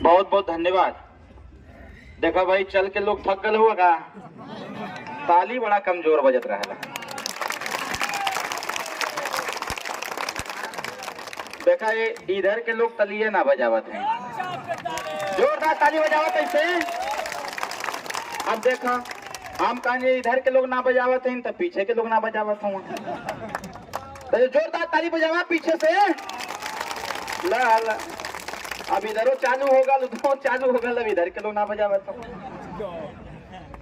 बहुत बहुत धन्यवाद। देखा भाई, चल के लोग थक गए हुआ का, ताली बड़ा कमजोर बजत रहा। देखा ये इधर के लोग तलिए ना बजावत हैं, जोरदार ताली बजावत ऐसे। अब देखा हम कहेंगे इधर के लोग ना बजावत हैं तो पीछे के लोग ना बजावत हूँ, तो जोरदार ताली बजावा पीछे से। ला ला अब इधरों चालू होगा, उधरों चालू होगा, अब इधर के लोग ना बजावत हूँ।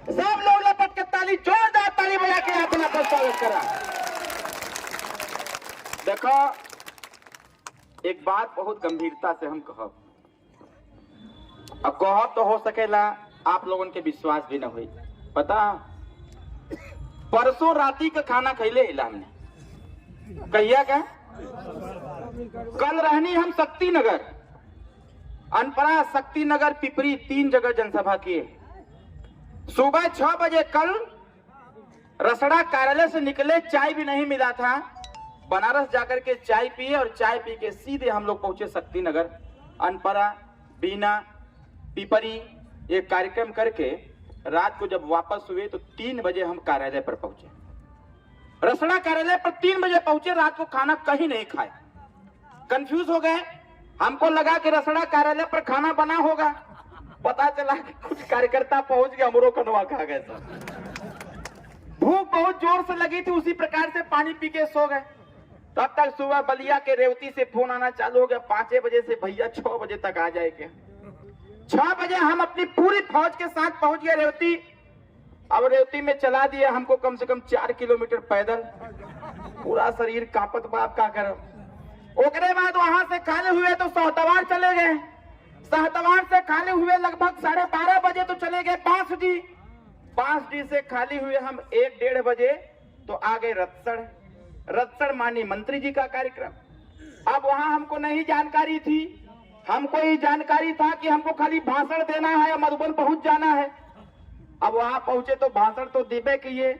सब लोग लपट के ताली, जोरदार ताली बजा के अपना स्वागत करा। देखो एक बात बहुत गंभीरता से हम कहब, अब कहब तो हो सकेला आप लोगों के विश्वास भी न हुई। पता परसों राती का खाना खैले हिला हमने, कहिया क्या कल रहनी हम शक्ति नगर, अनपरा, शक्ति नगर, पिपरी, 3 जगह जनसभा किए। सुबह 6 बजे कल रसड़ा कार्यालय से निकले, चाय भी नहीं मिला था, बनारस जाकर के चाय पिए और चाय पी के सीधे हम लोग पहुंचे शक्ति नगर, अनपरा, बीना, पिपरी, ये कार्यक्रम करके रात को जब वापस हुए तो 3 बजे हम कार्यालय पर पहुंचे। रसड़ा कार्यालय पर 3 बजे पहुंचे, रात को खाना कहीं नहीं खाए, कंफ्यूज हो गए। हमको लगा कि रसड़ा कार्यालय पर खाना बना होगा, पता चला कि कुछ कार्यकर्ता पहुंच गए, हमरो कनवा खा गए। भूख बहुत जोर से लगी थी, उसी प्रकार से पानी पी के सो गए। तब तक सुबह बलिया के रेवती से फोन आना चालू हो गया, 5 बजे से भैया 6 बजे तक आ जाएंगे। 6 बजे हम अपनी पूरी फौज के साथ पहुंच गए रेवती। अब रेवती में चला दिया हमको कम से कम 4 किलोमीटर पैदल, पूरा शरीर कांपत, बाप का करो। ओकरे बाद वहां से खाली हुए तो सहतवार चले गए, सहतवार से खाली हुए लगभग 12:30 बजे तो चले गए बांसडी, बांसडी से खाली हुए हम 1-1:30 बजे तो आ गए रतसड़। रतसड़ माननीय मंत्री जी का कार्यक्रम। अब वहां हमको नहीं जानकारी थी, हमको ये जानकारी था कि हमको खाली भाषण देना है या मधुबन पहुंच जाना है। अब वहां पहुंचे तो भाषण तो दिबे किए,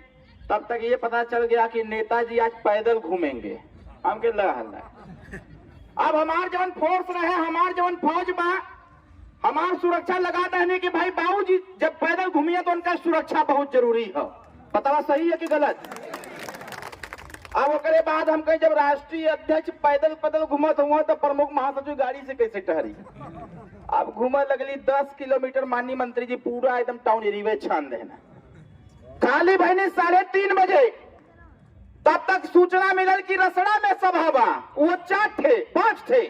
तब तक ये पता चल गया कि नेताजी आज पैदल घूमेंगे। हम के लहला अब हमार जवन फोर्स रहे, हमार जवन फौज बा, हमार सुरक्षा लगा रहने की भाई बाबूजी जब पैदल घूमिए तो उनका सुरक्षा बहुत जरूरी है। बतावा सही है कि गलत? अब ओकरे बाद हम कहीं जब राष्ट्रीय अध्यक्ष पैदल पैदल घूमत हुआ तो प्रमुख महासचिव गाड़ी से कैसे ठहरी। अब घूमे लगली 10 किलोमीटर, माननीय मंत्री जी पूरा एकदम टाउन एरिया छान देना। खाली बहनी 3:30 बजे, तब तक सूचना मिलल कि रसड़ा में सभा बा, वो 4 थे 5 थे।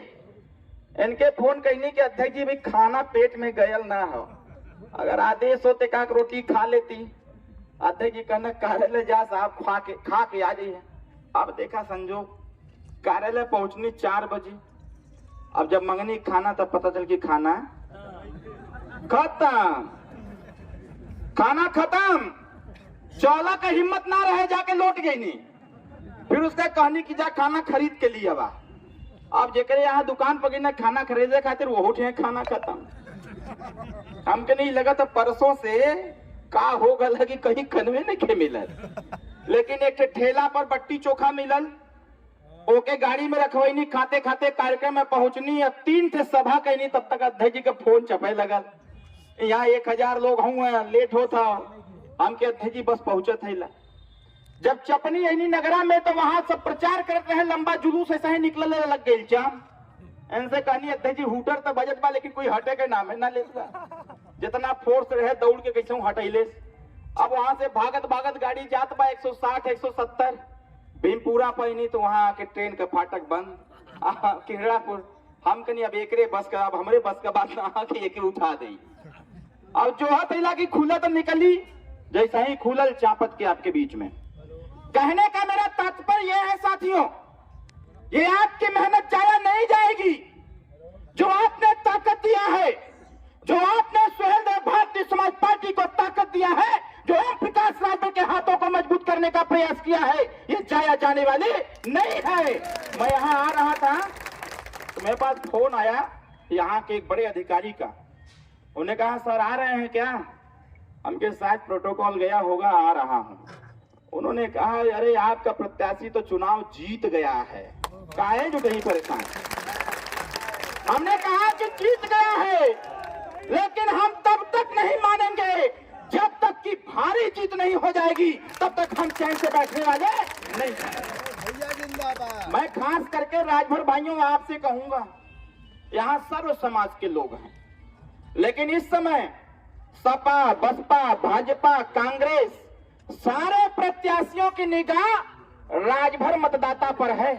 इनके फोन कहनी कि अध्यक्ष जी भाई खाना पेट में गयल ना हो, अगर आदेश होते का रोटी खा लेती। अध्यक्ष जी कहना कार्यालय जा साहब, खा के आ जाइए। अब देखा संजोग, कार्यालय पहुंचनी 4 बजे। अब जब मंगनी खाना तब पता चल कि खाना खत्म, खाना खत्म। चौला का हिम्मत ना रहे, जाके लौट गई नहीं। फिर उसका कहनी कि जा खाना खरीद के लिए बा। अब जेकरे यहाँ दुकान पर गई खाना खरीदे खातिर वो उठे, खाना खत्म। हमके नहीं लगा था परसों से का हो गल कि कहीं कनवे नहीं के मिलल, लेकिन एक ठेला पर बट्टी चोखा मिलल, ओके गाड़ी में रखवैनी, खाते खाते कार्यक्रम में पहुंचनी। 3 थे सभा कहनी, तब तक अध्यक्ष जी का फोन चपे लगल, यहाँ 1000 लोग हुए, लेट होता। हमके अध्यक्ष जी बस पहुंचत है। जब चपनी ऐनी नगरा में तो वहां सब प्रचार करते रहे, लंबा जुलूस ऐसा ही निकल लग गई जाम। इनसे कहनी अध्यक्ष जी हूटर तो बजट बा, लेकिन कोई हटे के नाम है ना लेता, जितना फोर्स रहे दौड़ के कैसे हटैले। अब वहां से भागत भागत गाड़ी जात बा 160-170 भीमपुरा पैनी, तो वहां आके ट्रेन का फाटक बंद, किरड़ापुर। हम कहीं अब एकरे बस का, अब हमरे बस का बात ना कि एक उठा दे। अब जो है कि खुला तो निकली, जैसा ही खुलल चापत के आपके बीच में। कहने का मेरा तात्पर्य यह है साथियों, ये आपकी मेहनत जाया नहीं जाएगी। जो आपने ताकत दिया है, जो आपने सुहेलदेव भारतीय समाज पार्टी को ताकत दिया है, जो ओम प्रकाश रावत के हाथों को मजबूत करने का प्रयास किया है, ये जाया जाने वाली नहीं है। मैं यहाँ आ रहा था तो मेरे पास फोन आया यहाँ के एक बड़े अधिकारी का। उन्होंने कहा सर आ रहे हैं क्या? हमके साथ प्रोटोकॉल गया होगा, आ रहा हूँ। उन्होंने कहा अरे आपका प्रत्याशी तो चुनाव जीत गया है, काहे जो कहीं परेशान। हमने कहा कि जीत गया है, चैन से बैठने वाले नहीं। भैया जिंदाबाद। मैं खास करके राजभर भाइयों आपसे कहूंगा, यहाँ सर्व समाज के लोग हैं, लेकिन इस समय सपा, बसपा, भाजपा, कांग्रेस सारे प्रत्याशियों की निगाह राजभर मतदाता पर है।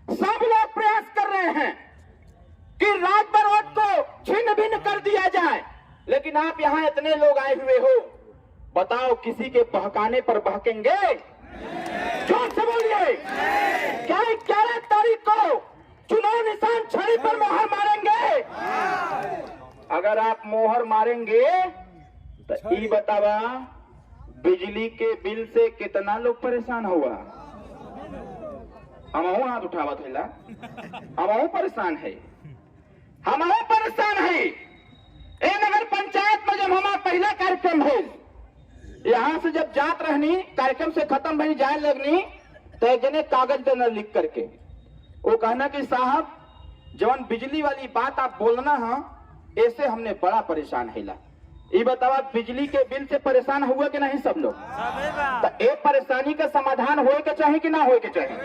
सब लोग प्रयास कर रहे हैं कि राजभर वोट को छिन्न भिन्न कर दिया जाए, लेकिन आप यहाँ इतने लोग आए हुए हो, बताओ किसी के बहकाने पर बहकेंगे? जोर से बोलिए, क्या 11 तारीख को चुनाव निशान छड़ी पर मोहर मारेंगे? अगर आप मोहर मारेंगे तो ये बतावा बिजली के बिल से कितना लोग परेशान हुआ? हम हाथ उठावा थैला, हम परेशान है, हम परेशान है। ए नगर पंचायत में जब हमारा पहला कार्यक्रम है, यहाँ से जब जात रहनी, कार्यक्रम से खत्म भई जाए लगनी, तो एक जने कागज देना लिख करके, वो कहना कि साहब जवन बिजली वाली बात आप बोलना है, ऐसे हमने बड़ा परेशान हैला। ये बतावा बिजली के बिल से परेशान हुआ कि नहीं सब लोग? तो एक परेशानी का समाधान होए के चाहिए कि ना होए के चाहिए?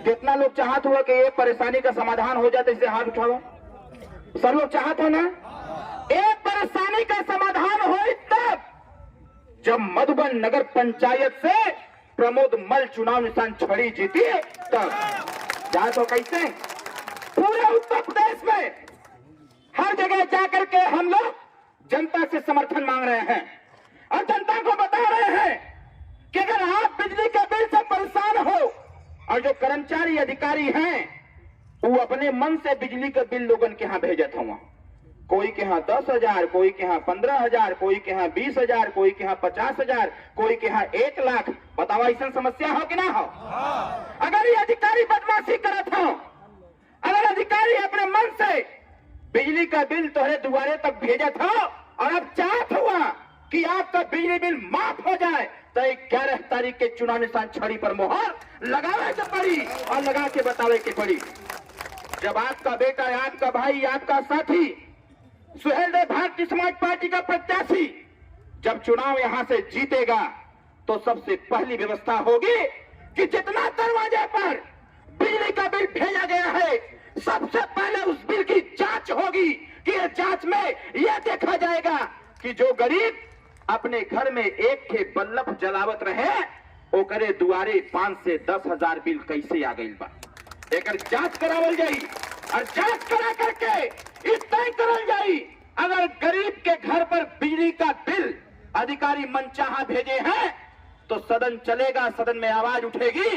कितना लोग चाहत हुआ कि एक परेशानी का समाधान हो जाए? इसे हाथ उठाओ। सब लोग चाहत हो ना? एक परेशानी का समाधान हो तब जब मधुबन नगर पंचायत से प्रमोद मल चुनाव निशान छड़ी जीती, तब जा तो कैसे पूरे उत्तर प्रदेश में हर जगह जाकर के हम लोग जनता से समर्थन मांग रहे हैं और जनता को बता रहे हैं कि अगर आप बिजली के बिल से परेशान हो, और जो कर्मचारी अधिकारी हैं वो अपने मन से बिजली का बिल लोगन के यहाँ भेजत हुआ, कोई के यहाँ 10,000, कोई के यहाँ 15,000, कोई के यहाँ 20,000, कोई के यहाँ 50,000, कोई के यहाँ 1 लाख। बताओ ऐसा समस्या हो कि ना हो? अगर ये अधिकारी बदमाशी करत हो, अगर अधिकारी अपने मन से बिजली का बिल तोहरे दुआरे तक भेजा था और अब चाहत हुआ कि आपका बिजली बिल माफ हो जाए, तो 11 तारीख के चुनाव निशान छड़ी पर मोहर लगावे के पड़ी और लगा के बतावे के पड़ी। जब आपका बेटा, आपका भाई, आपका साथी सुहेल देव भारतीय समाज पार्टी का प्रत्याशी जब चुनाव यहां से जीतेगा, तो सबसे पहली व्यवस्था होगी कि जितना दरवाजे पर बिजली का बिल भेजा गया है, सबसे पहले उस बिल की जांच होगी कि इस जांच में यह देखा जाएगा कि जो गरीब अपने घर में एक के बल्लभ जलावत रहे, वो करे दुआरे 5 से 10,000 बिल कैसे आ गई बा। एक जांच करावल जाई और जांच करा करके इस तय करल जाई, अगर गरीब के घर पर बिजली का बिल अधिकारी मनचाहा भेजे हैं तो सदन चलेगा, सदन में आवाज उठेगी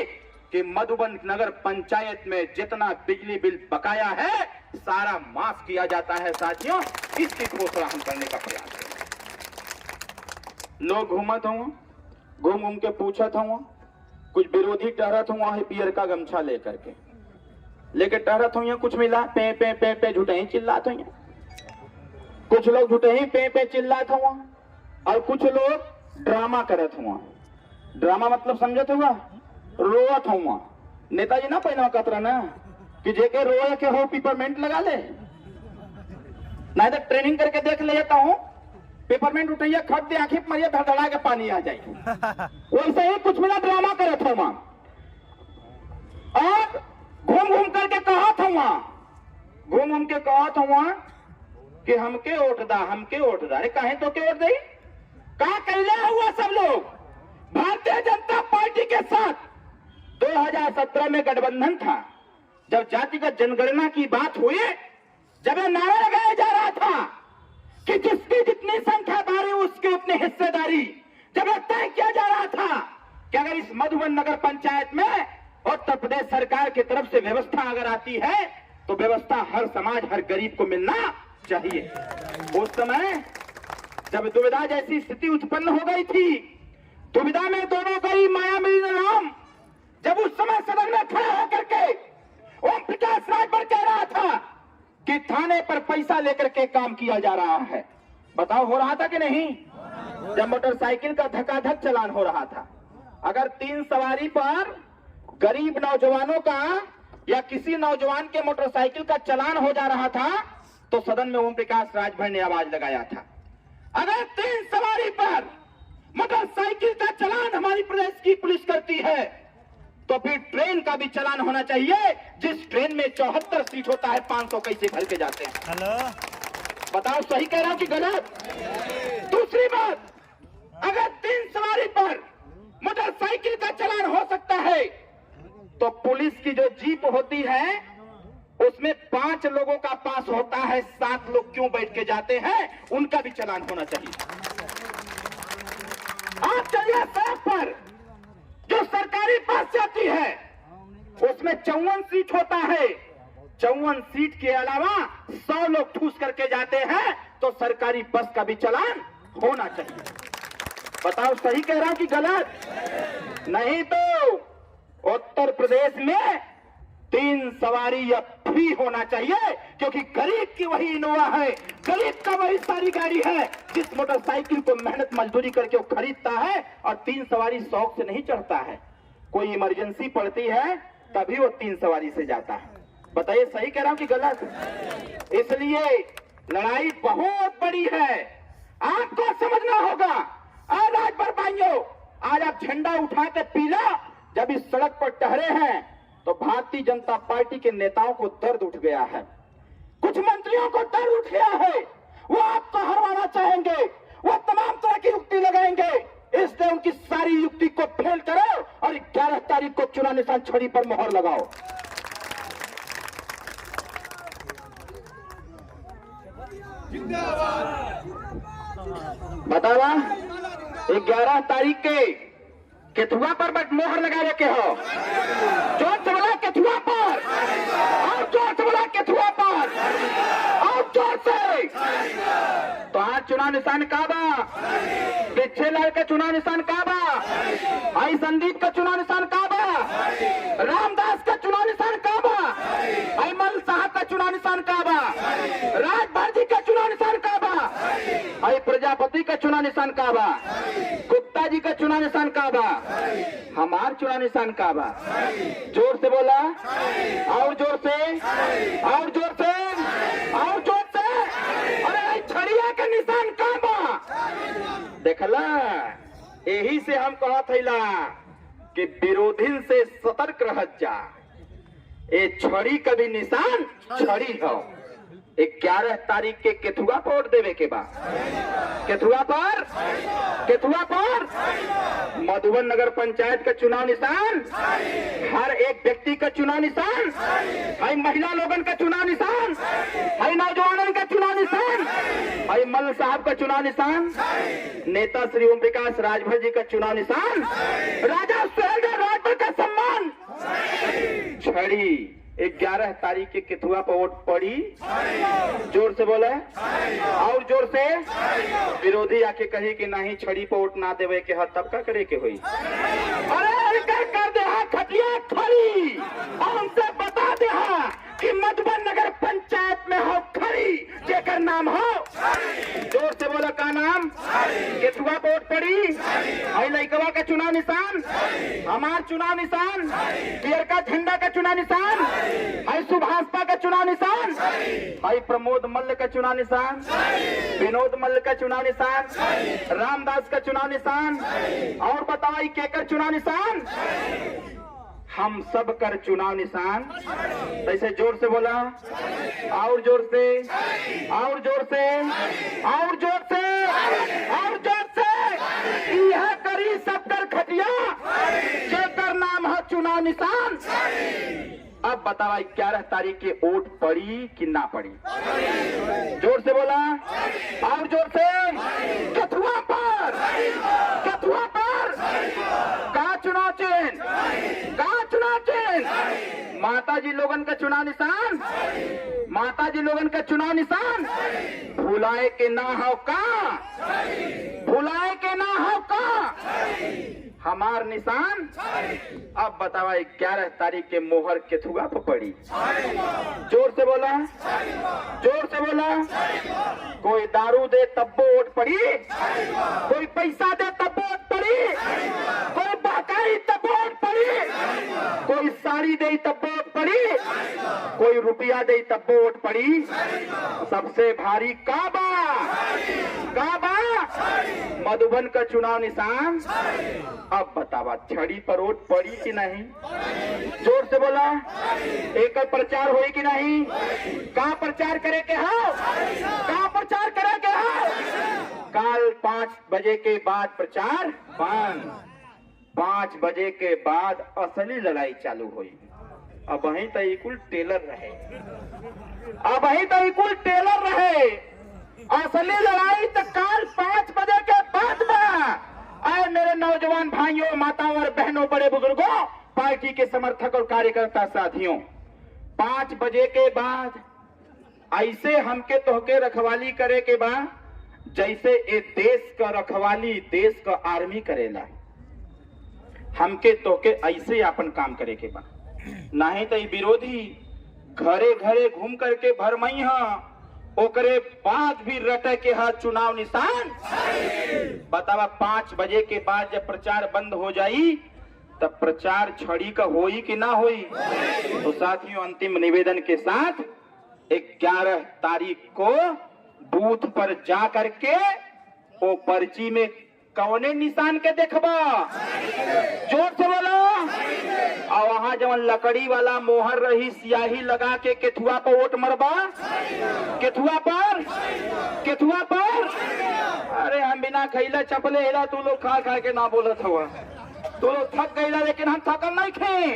कि मधुबन नगर पंचायत में जितना बिजली बिल बकाया है सारा माफ किया जाता है। साथियों, इसकी घोषणा हम करने का प्रयास करें। लोग घूमत हुआ, घूम घूम के पूछत हुआ, कुछ विरोधी टहरत हुआ है पियर का गमछा लेकर के, लेके टहरत हुई, कुछ मिला पे पे पे पे झूठे ही चिल्लात हुई, कुछ लोग झूठे ही पे पे चिल्लात हुआ, और कुछ लोग ड्रामा करत हुआ। ड्रामा मतलब समझत हुआ, रोवत हुआ। नेताजी ना पहना कतरा ना कि जेके रोए के हो पेपरमेंट लगा ले, नहीं तो ट्रेनिंग करके देख ले जाता हूँ, पेपरमेंट उठाइए, खट दे, आंखें मारिए, धड़धड़ा के पानी आ जाए। वैसे ही कुछ मिला ड्रामा करे था वहां, और घूम घूम करके कहा था वहां, घूम घूम के कहा था वहां कि हमके वोट दा, हमके वोट दा। अरे काहे तो के वोट दी? कहा कैले हुआ सब लोग भारतीय जनता पार्टी के साथ 2017 में गठबंधन था। जब जातिगत जनगणना की बात हुई, जब यह नारा लगाया जा रहा था कि जिसकी जितनी संख्या बारी उसकी उतनी हिस्सेदारी, जब यह तय किया जा रहा था कि अगर इस मधुबन नगर पंचायत में उत्तर प्रदेश सरकार की तरफ से व्यवस्था अगर आती है तो व्यवस्था हर समाज, हर गरीब को मिलना चाहिए। उस समय जब दुविधा जैसी स्थिति उत्पन्न हो गई थी, दुविधा में दोनों गई माया मिलन राम, जब उस समय सदन में खड़ा होकर के ओम प्रकाश राजभर कह रहा था कि थाने पर पैसा लेकर के काम किया जा रहा है। बताओ हो रहा था कि नहीं? जब मोटरसाइकिल का धक्का-धक चलान हो रहा था, अगर 3 सवारी पर गरीब नौजवानों का या किसी नौजवान के मोटरसाइकिल का चलान हो जा रहा था, तो सदन में ओम प्रकाश राजभर ने आवाज लगाया था। अगर 3 सवारी पर मोटरसाइकिल का चालान हमारी प्रदेश की पुलिस करती है, तो फिर ट्रेन का भी चालान होना चाहिए। जिस ट्रेन में 74 सीट होता है, 500 कैसे भर के जाते हैं? हेलो, बताओ सही कह रहा हूं कि गलत? दूसरी बात, अगर 3 सवारी पर मोटरसाइकिल का चालान हो सकता है, तो पुलिस की जो जीप होती है उसमें 5 लोगों का पास होता है, 7 लोग क्यों बैठ के जाते हैं? उनका भी चालान होना चाहिए। आप चलिए सड़क पर, जो सरकारी बस जाती है उसमें 54 सीट होता है, 54 सीट के अलावा 100 लोग ठूस करके जाते हैं, तो सरकारी बस का भी चालान होना चाहिए। बताओ सही कह रहा हूं कि गलत? नहीं तो उत्तर प्रदेश में 3 सवारी अब फ्री होना चाहिए, क्योंकि गरीब की वही इनोवा है, गरीब का वही सारी गाड़ी है जिस मोटरसाइकिल को मेहनत मजदूरी करके वो खरीदता है, और 3 सवारी शौक से नहीं चढ़ता है। कोई इमरजेंसी पड़ती है तभी वो 3 सवारी से जाता है। बताइए सही कह रहा हूं कि गलत? इसलिए लड़ाई बहुत बड़ी है, आपको समझना होगा। आज राजभर भाइयों, आज आप झंडा उठा के पीला, जब इस सड़क पर टहरे हैं तो भारतीय जनता पार्टी के नेताओं को दर्द उठ गया है, कुछ मंत्रियों को दर्द उठ गया है। वो आपको हरवाना चाहेंगे, वो तमाम तरह की युक्ति लगाएंगे, इसलिए उनकी सारी युक्ति को फेल करो और 11 तारीख को चुनाव निशान छड़ी पर मोहर लगाओ। बतावा 11 तारीख के केथुआ पर बट मोहर लगाने के हो। जोर से बोला केथुआ पर, और जोर से बोला केथुआ पर, और जोर से। तो आज चुनाव निशान का बा, पिछले लाल का चुनाव निशान का बा, आई संदीप का चुनाव निशान का बा, रामदास का चुनाव निशान का बा, आई मल साहब का चुनाव निशान का बा, राजभर जी का चुनाव निशान का बा, आई प्रजापति का चुनाव निशान का बा, गुप्ता जी का चुनाव निशान का बा, हमार चुनाव निशान का बा। जोर से बोला, और जोर से, और जोर से, और जोर से। अरे छड़िया के निशान का बा, देखला? यही से हम कहा थैला कि विरोधी से सतर्क रह जा। ये छड़ी का भी निशान छड़ी हो। 11 तारीख के केथुआ पर वोट देवे के बाद, केथुआ पर, केथुआ पर मधुबन नगर पंचायत का चुनाव निशान, हर एक व्यक्ति का चुनाव निशान, है महिला लोगन का चुनाव निशान, है नौजवानों का चुनाव निशान, है मल साहब का चुनाव निशान, नेता श्री ओम प्रकाश राजभर जी का चुनाव निशान, राजा सुहेलदेव राजभर का सम्मान छड़ी। 11 तारीख के केथुआ पर वोट पड़ी। जोर से बोले, और जोर से। विरोधी आके कही कि नहीं छड़ी पर वोट ना देवे के हद, तब का करे के हुई? अरे कर दे खटिया खड़ी, और उनसे बता दे कि मधुबन नगर पंचायत में हो खड़ी, जेकर नाम हो। जोर से बोला का नाम? केथुआ पर वोट पड़ी। आई लइकवा का चुनाव निशान, हमार चुनाव निशान, पियर का झंडा का चुनाव निशान, है सुभाषपा का चुनाव निशान, है प्रमोद मल्ल का चुनाव निशान, विनोद मल्ल का चुनाव निशान, रामदास का चुनाव निशान, और बताओ केकर चुनाव निशान? हम सब कर चुनाव निशान। ऐसे जोर से बोला, और जोर से, और जोर से, और जोर से, और जोर से। यह करी सब कर खटिया, जेकर नाम है चुनाव निशान। अब बताओ 11 तारीख के वोट पड़ी कि ना पड़ी? जोर से बोला, और जोर से। केथुआ पर, केथुआ पर का चुनाव चिन्ह, का चुनाव चिन्ह? माता जी लोगन का चुनाव निशान, माता जी लोगन का चुनाव निशान। भुलाए के ना हो का, भुलाए के ना हो का हमार निशान। अब बतावा 11 तारीख के मोहर केथुआ पर पड़ी। जोर से बोला, जोर से बोला। कोई दारू दे तब वोट पड़ी, कोई पैसा दे तब वोट पड़ी, कोई बहका आई तब वोट पड़ी, कोई साड़ी दे तब वोट पड़ी, कोई रुपया दे तब वोट पड़ी। सबसे भारी काबा काबा मधुबन का चुनाव निशान। अब बतावा छड़ी पर वोट पड़ी कि नहीं? जोर से बोला। एक प्रचार हुई कि नहीं? कहाँ प्रचार करे के हो? कहाँ प्रचार करे के हो? काल 5 बजे के बाद प्रचार बंद। 5 बजे के बाद असली लड़ाई चालू हुई। अब वहीं तो कुल टेलर रहे, अब वहीं तो कुल टेलर रहे। असली लड़ाई तो काल 5 बजे के बाद में। आए मेरे नौजवान भाइयों, माताओं और बहनों, बड़े बुजुर्गों, पार्टी के समर्थक और कार्यकर्ता साथियों, 5 बजे के बाद ऐसे हमके तोहके रखवाली करे के बाद जैसे ये देश का रखवाली देश का आर्मी करेला। हमके तोहके ऐसे अपन काम करे के बा, नहीं तो विरोधी घरे घरे घूम करके भरमई है, ओकरे बाद भी रटे के हा चुनाव निशान। बतावा 5 बजे के बाद जब प्रचार बंद हो जाई तब प्रचार छड़ी का होई कि ना होई? तो साथियों, अंतिम निवेदन के साथ 11 तारीख को बूथ पर जा करके वो पर्ची में कौने निशान के देखबा? जोर से बोलो। और वहां जब लकड़ी वाला मोहर रही, स्याही लगा के केथुआ पर वोट मरबा। केथुआ पर, केथुआ पर। अरे हम बिना खैला चपले हेला तू लोग खा खा के ना बोलत हुआ। तू लोग थक गईला, लेकिन हम थकल नहीं थे।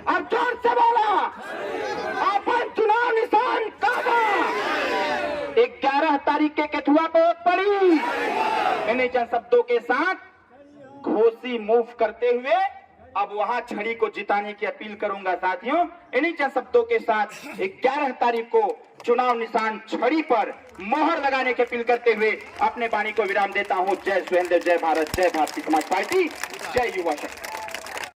अब जोर से बोला। अपन चुनाव निशान काबा। 11 तारीख के केथुआ पर वोट पड़ी। इन्हीं चंद शब्दों के साथ घोसी मूव करते हुए अब वहां छड़ी को जिताने की अपील करूंगा साथियों। इन्हीं चंद शब्दों के साथ 11 तारीख को चुनाव निशान छड़ी पर मोहर लगाने की अपील करते हुए अपने वाणी को विराम देता हूं। जय सुहेलदेव, जय भारत, जय भारतीय समाज पार्टी, जय युवा शक्ति।